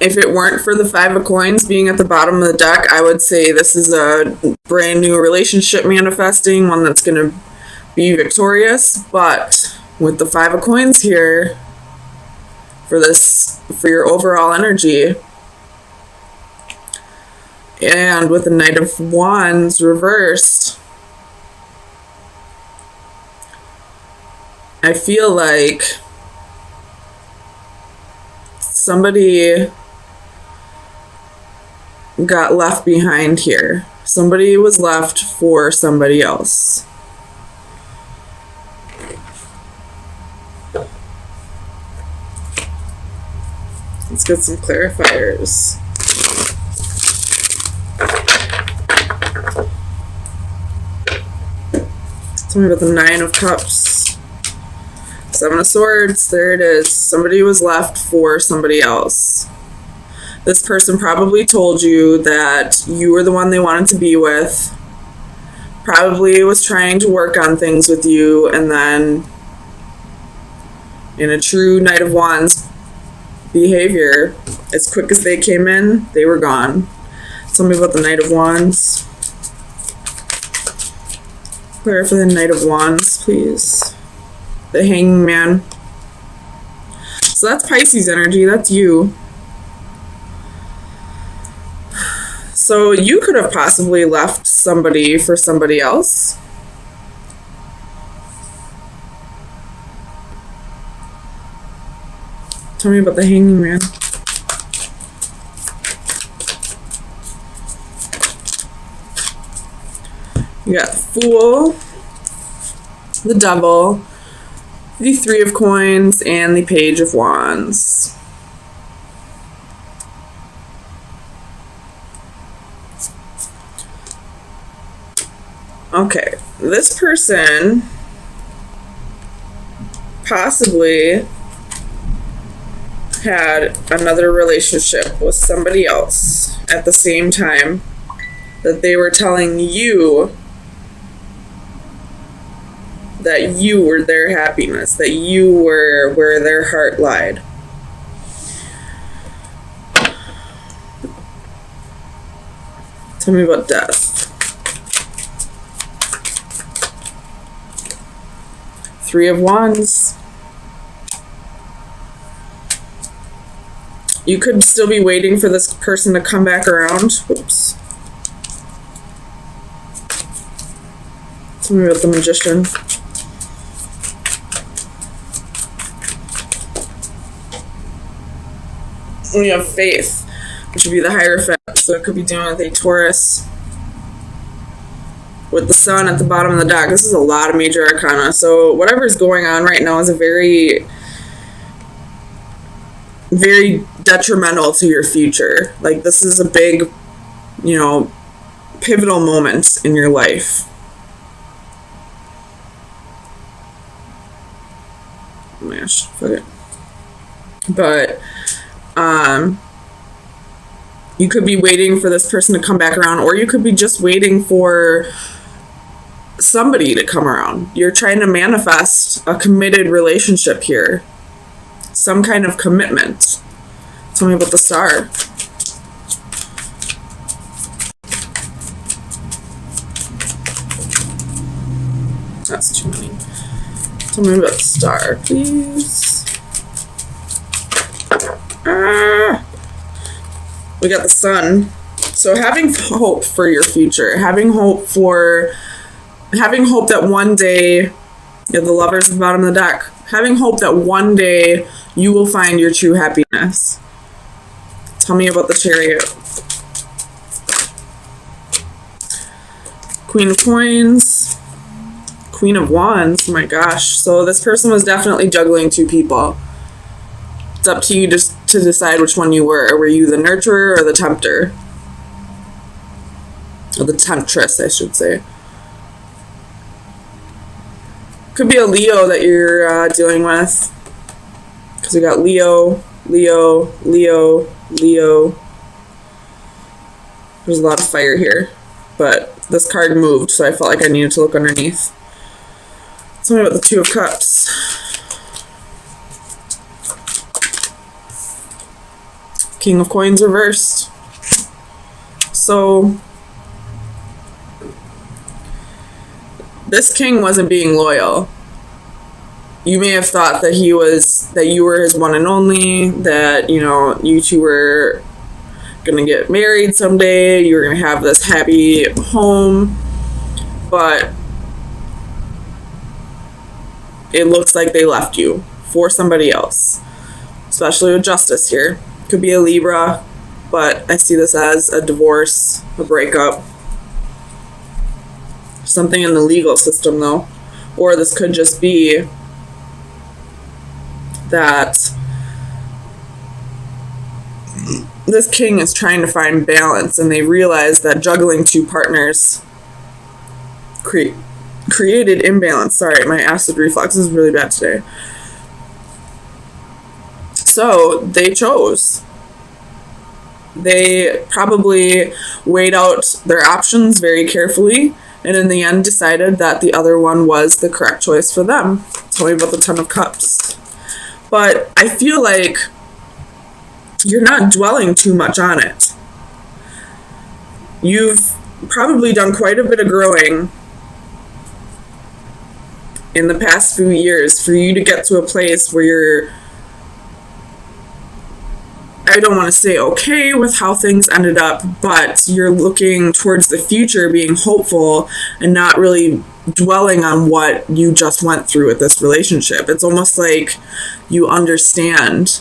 If it weren't for the Five of Coins being at the bottom of the deck, I would say this is a brand new relationship manifesting, one that's going to be victorious. But with the Five of Coins here, for your overall energy, and with the Knight of Wands reversed, I feel like somebody got left behind here. Somebody was left for somebody else. Let's get some clarifiers. Tell me about the Nine of Cups. Seven of Swords. There it is. Somebody was left for somebody else. This person probably told you that you were the one they wanted to be with. Probably was trying to work on things with you, and then in a true Knight of Wands behavior, as quick as they came in, they were gone. Tell me about the Knight of Wands. Clear for the Knight of Wands, please. The Hanging Man. So that's Pisces energy. That's you. So you could have possibly left somebody for somebody else. Tell me about the Hanging Man. You got the Fool, the Devil, the Three of Coins, and the Page of Wands. Okay, this person possibly had another relationship with somebody else at the same time that they were telling you that you were their happiness, that you were where their heart lied. Tell me about death. Three of Wands. You could still be waiting for this person to come back around. Whoops. Tell me about the Magician. We have Faith, which would be the Hierophant. So it could be dealing with a Taurus. With the Sun at the bottom of the deck. This is a lot of major arcana. So whatever is going on right now is a very, very detrimental to your future. Like, this is a big, pivotal moment in your life. Mash, fuck it. But, you could be waiting for this person to come back around, or you could be just waiting for somebody to come around. You're trying to manifest a committed relationship here. Some kind of commitment. Tell me about the Star. That's too many. Tell me about the Star, please. We got the Sun. So having hope for your future, having hope that one day, you have the Lovers at the bottom of the deck, having hope that one day you will find your true happiness. Tell me about the Chariot. Queen of Coins, Queen of Wands. Oh my gosh. So this person was definitely juggling two people. It's up to you just to decide which one you were. Were you the nurturer or the tempter? Or the temptress, I should say. Could be a Leo that you're dealing with. Because we got Leo, Leo, Leo, Leo. There's a lot of fire here. But this card moved, so I felt like I needed to look underneath. Tell me about the Two of Cups. King of Coins reversed. So this king wasn't being loyal. You may have thought that you were his one and only, that, you know, you two were gonna get married someday, you were gonna have this happy home, but it looks like they left you for somebody else, especially with Justice here. Could be a Libra, but I see this as a divorce, a breakup, something in the legal system though. Or this could just be that this king is trying to find balance, and they realize that juggling two partners created imbalance. Sorry, my acid reflux is really bad today. So they chose. They probably weighed out their options very carefully, and in the end decided that the other one was the correct choice for them. Tell me about the Ten of Cups. But I feel like you're not dwelling too much on it. You've probably done quite a bit of growing in the past few years for you to get to a place where you're, I don't want to say okay with how things ended up, but you're looking towards the future, being hopeful and not really dwelling on what you just went through with this relationship. It's almost like you understand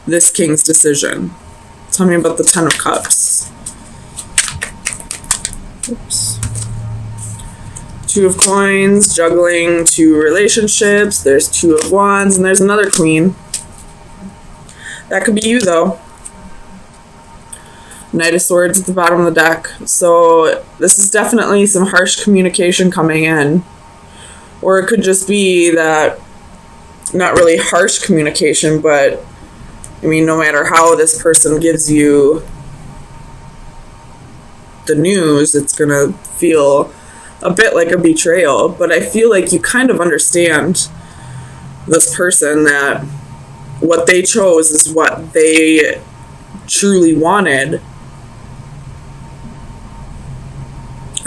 this king's decision. Tell me about the Ten of Cups. Oops. Two of Coins, juggling two relationships. There's Two of Wands, and there's another Queen. That could be you, though. Knight of Swords at the bottom of the deck. So this is definitely some harsh communication coming in. Or it could just be that, not really harsh communication, but I mean, no matter how this person gives you the news, it's going to feel a bit like a betrayal. But I feel like you kind of understand this person, that what they chose is what they truly wanted.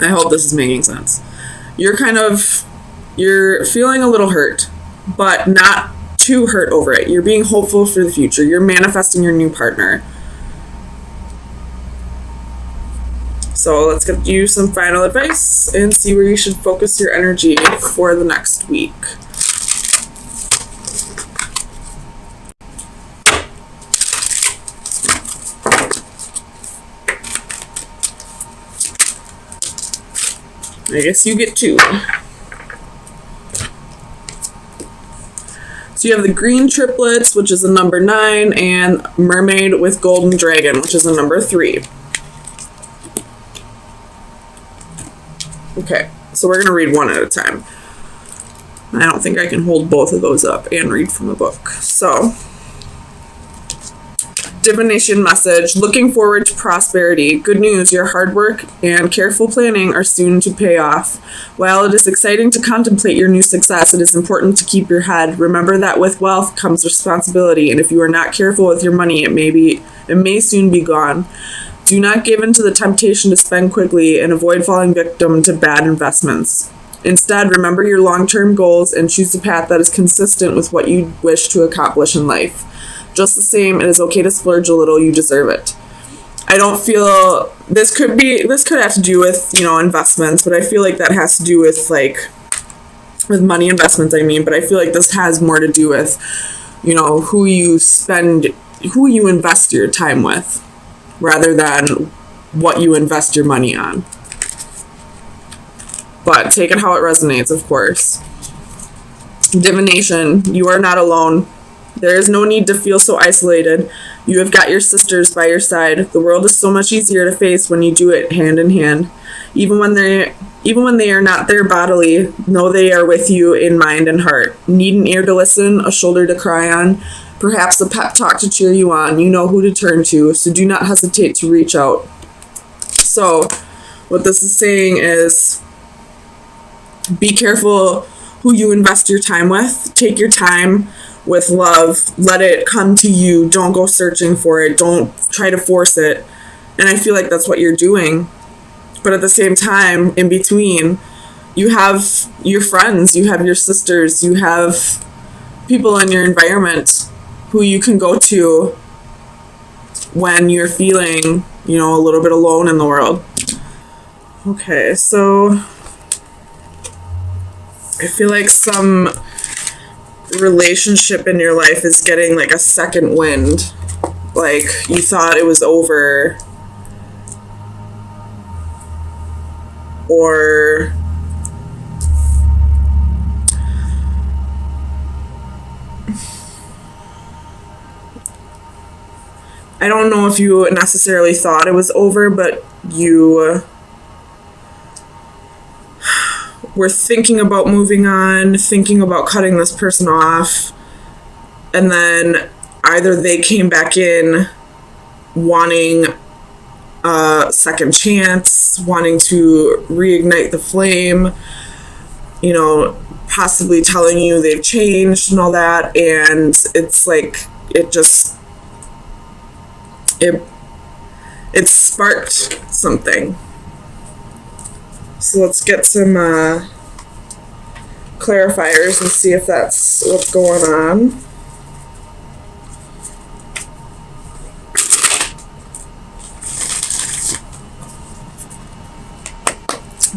I hope this is making sense. You're feeling a little hurt, but not too hurt over it. You're being hopeful for the future. You're manifesting your new partner. So let's get you some final advice and see where you should focus your energy for the next week. I guess you get two. So you have the Green Triplets, which is a number 9, and Mermaid with Golden Dragon, which is a number 3. Okay, so we're going to read one at a time. I don't think I can hold both of those up and read from the book. So, divination message: looking forward to prosperity. Good news, your hard work and careful planning are soon to pay off. While it is exciting to contemplate your new success, it is important to keep your head. Remember that with wealth comes responsibility, and if you are not careful with your money, it may soon be gone. Do not give in to the temptation to spend quickly and avoid falling victim to bad investments. Instead, remember your long-term goals and choose a path that is consistent with what you wish to accomplish in life. Just the same, it is okay to splurge a little. You deserve it. I don't feel this could have to do with, investments, but I feel like that has to do with with money investments, but I feel like this has more to do with, who you invest your time with rather than what you invest your money on. But take it how it resonates, of course. Divination, you are not alone. There is no need to feel so isolated. You have got your sisters by your side. The world is so much easier to face when you do it hand in hand. Even when they are not there bodily, know they are with you in mind and heart. Need an ear to listen, a shoulder to cry on, perhaps a pep talk to cheer you on. You know who to turn to, so do not hesitate to reach out. So, what this is saying is, be careful who you invest your time with. Take your time with love. Let it come to you. Don't go searching for it. Don't try to force it. And I feel like that's what you're doing. But at the same time, in between, you have your friends, you have your sisters, you have people in your environment who you can go to when you're feeling, a little bit alone in the world. Okay, so I feel like some relationship in your life is getting like a second wind. Like you thought it was over, or I don't know if you necessarily thought it was over, but you were thinking about moving on, thinking about cutting this person off, and then either they came back in wanting a second chance, wanting to reignite the flame, possibly telling you they've changed and all that, and it's like it sparked something. So let's get some clarifiers and see if that's what's going on.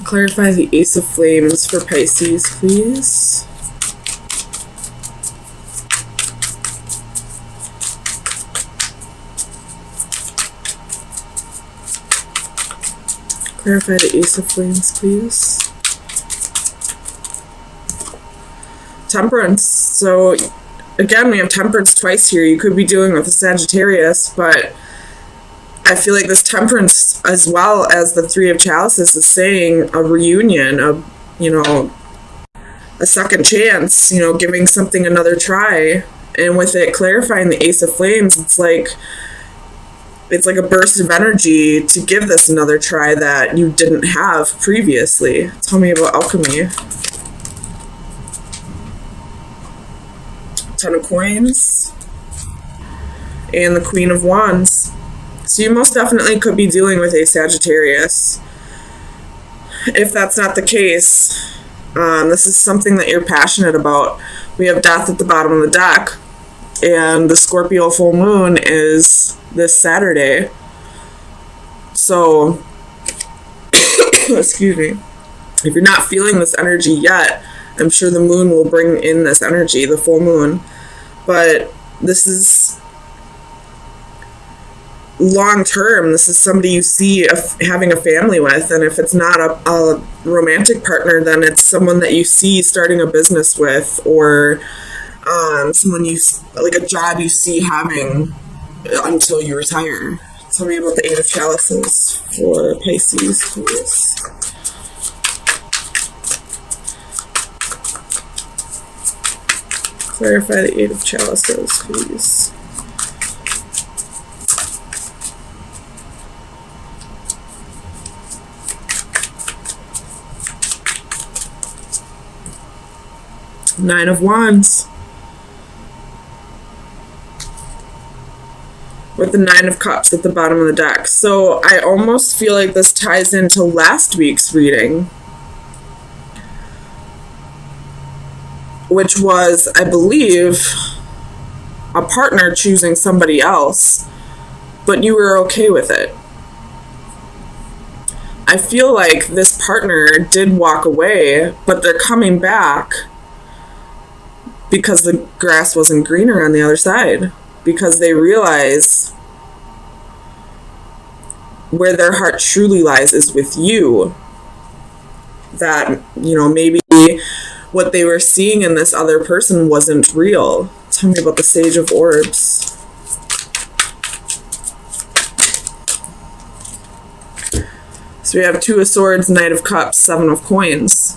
Clarify the Ace of Flames for Pisces, please. Clarify the Ace of Flames, please. Temperance. So, again, we have Temperance twice here. You could be dealing with a Sagittarius, but I feel like this Temperance, as well as the Three of Chalices, is saying a reunion, a second chance, giving something another try. And with it clarifying the Ace of Flames, it's like a burst of energy to give this another try that you didn't have previously. Tell me about alchemy. Ten of Coins. And the Queen of Wands. So you most definitely could be dealing with a Sagittarius. If that's not the case, this is something that you're passionate about. We have Death at the bottom of the deck. And the Scorpio full moon is this Saturday. So, excuse me. If you're not feeling this energy yet, I'm sure the moon will bring in this energy, the full moon. But this is long term. This is somebody you see having a family with. And if it's not a romantic partner, then it's someone that you see starting a business with, or someone like a job you see having until you retire. Tell me about the Eight of Chalices for Pisces, please. Clarify the Eight of Chalices, please. Nine of Wands. With the Nine of Cups at the bottom of the deck. So I almost feel like this ties into last week's reading, which was, I believe, a partner choosing somebody else, but you were okay with it. I feel like this partner did walk away, but they're coming back because the grass wasn't greener on the other side. Because they realize where their heart truly lies is with you. That, maybe what they were seeing in this other person wasn't real. Tell me about the Sage of Orbs. So we have Two of Swords, Knight of Cups, Seven of Coins.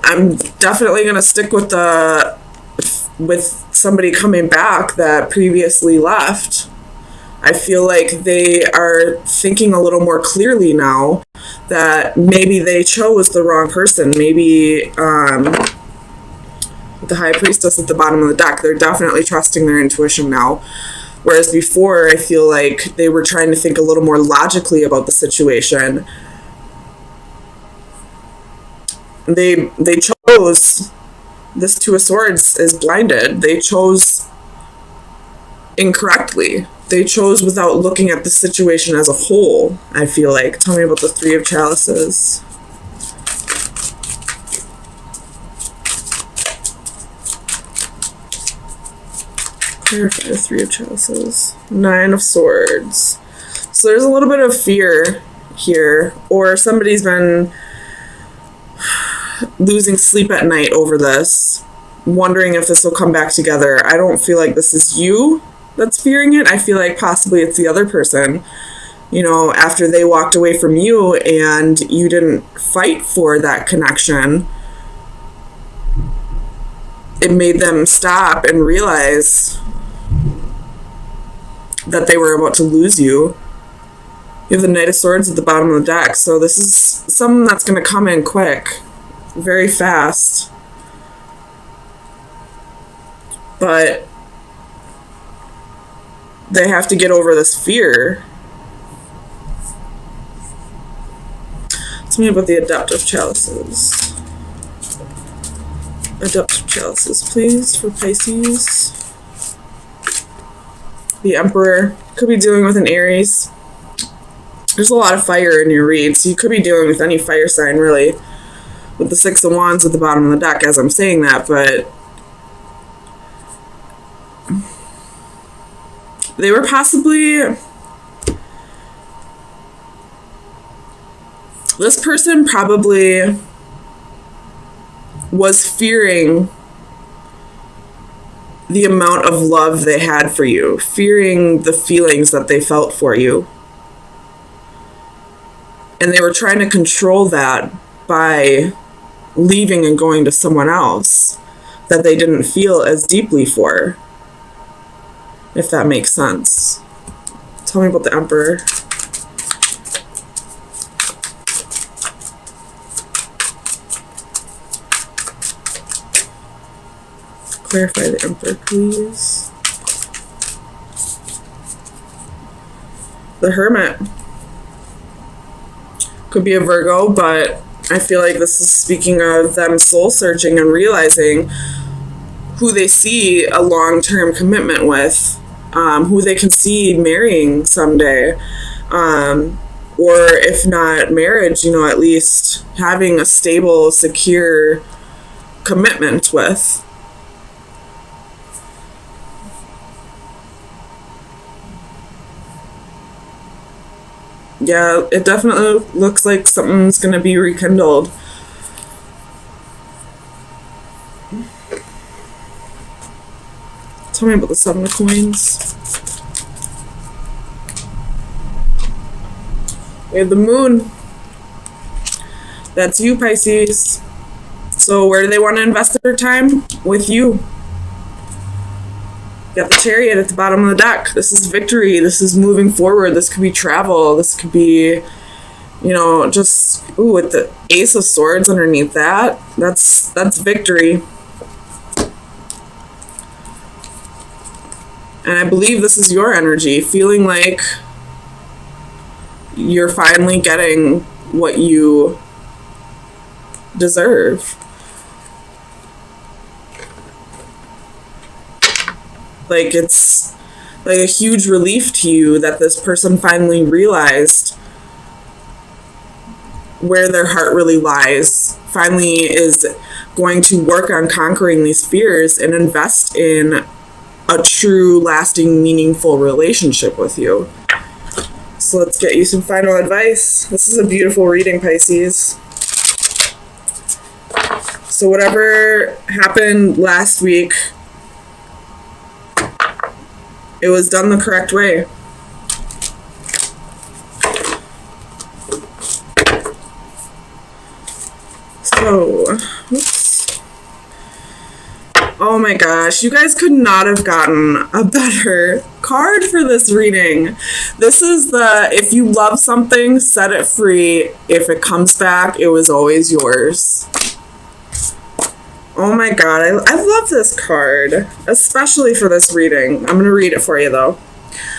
I'm definitely going to stick with somebody coming back that previously left. I feel like they are thinking a little more clearly now that maybe they chose the wrong person. Maybe the High Priestess at the bottom of the deck, they're definitely trusting their intuition now. Whereas before, I feel like they were trying to think a little more logically about the situation. They chose, this Two of Swords is blinded. They chose incorrectly. They chose without looking at the situation as a whole, I feel like. Tell me about the Three of Chalices. Clarify the Three of Chalices. Nine of Swords. So there's a little bit of fear here, or somebody's been losing sleep at night over this, wondering if this will come back together. I don't feel like this is you that's fearing it. I feel like possibly it's the other person. You know, after they walked away from you and you didn't fight for that connection, it made them stop and realize that they were about to lose you. You have the Knight of Swords at the bottom of the deck, so this is something that's going to come in quick, very fast. But they have to get over this fear. Tell me about the Adaptive Chalices. Adaptive Chalices, please, for Pisces. The Emperor. Could be dealing with an Aries. There's a lot of fire in your read, so you could be dealing with any fire sign, really. With the Six of Wands at the bottom of the deck as I'm saying that, but they were possibly... This person probably was fearing the amount of love they had for you, fearing the feelings that they felt for you. And they were trying to control that by leaving and going to someone else that they didn't feel as deeply for, if that makes sense. Tell me about the Emperor. Clarify the Emperor, please. The Hermit. Could be a Virgo, but I feel like this is speaking of them soul searching and realizing who they see a long-term commitment with, who they can see marrying someday, or if not marriage, you know, at least having a stable, secure commitment with. Yeah, it definitely looks like something's going to be rekindled. Tell me about the Seven of Coins. We have the Moon. That's you, Pisces. So where do they want to invest their time? With you. You got the Chariot at the bottom of the deck. This is victory. This is moving forward. This could be travel. This could be, you know, just, ooh, with the Ace of Swords underneath that. That's victory. And I believe this is your energy, feeling like you're finally getting what you deserve. Like, it's like a huge relief to you that this person finally realized where their heart really lies, finally is going to work on conquering these fears and invest in a true, lasting, meaningful relationship with you. So let's get you some final advice. This is a beautiful reading, Pisces. So whatever happened last week, it was done the correct way. So, oops. Oh my gosh, you guys could not have gotten a better card for this reading. This is the, if you love something, set it free. If it comes back, it was always yours. Oh my god, I love this card, especially for this reading. I'm going to read it for you though.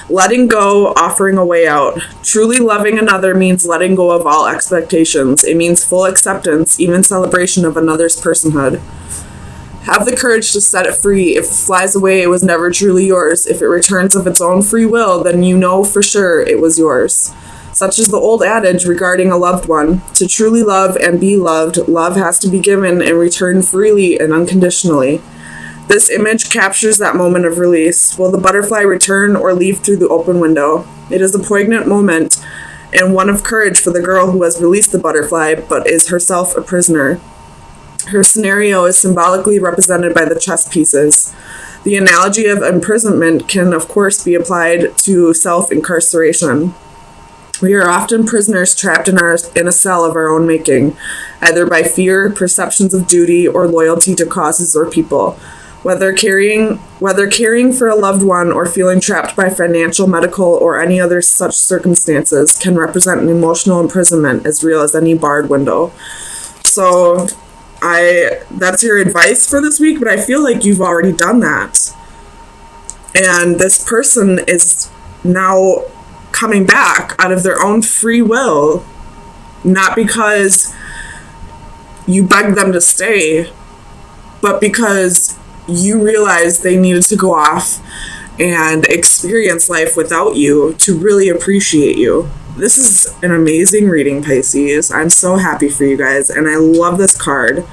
Letting go, offering a way out. Truly loving another means letting go of all expectations. It means full acceptance, even celebration of another's personhood. Have the courage to set it free. If it flies away, it was never truly yours. If it returns of its own free will, then you know for sure it was yours. Such is the old adage regarding a loved one. To truly love and be loved, love has to be given and returned freely and unconditionally. This image captures that moment of release. Will the butterfly return or leave through the open window? It is a poignant moment and one of courage for the girl who has released the butterfly but is herself a prisoner. Her scenario is symbolically represented by the chess pieces. The analogy of imprisonment can, of course, be applied to self-incarceration. We are often prisoners trapped in a cell of our own making, either by fear, perceptions of duty, or loyalty to causes or people. Whether caring for a loved one or feeling trapped by financial, medical, or any other such circumstances can represent an emotional imprisonment as real as any barred window. So, that's your advice for this week, but I feel like you've already done that. And this person is now coming back out of their own free will, not because you begged them to stay, but because you realized they needed to go off and experience life without you to really appreciate you. This is an amazing reading, Pisces. I'm so happy for you guys, and I love this card.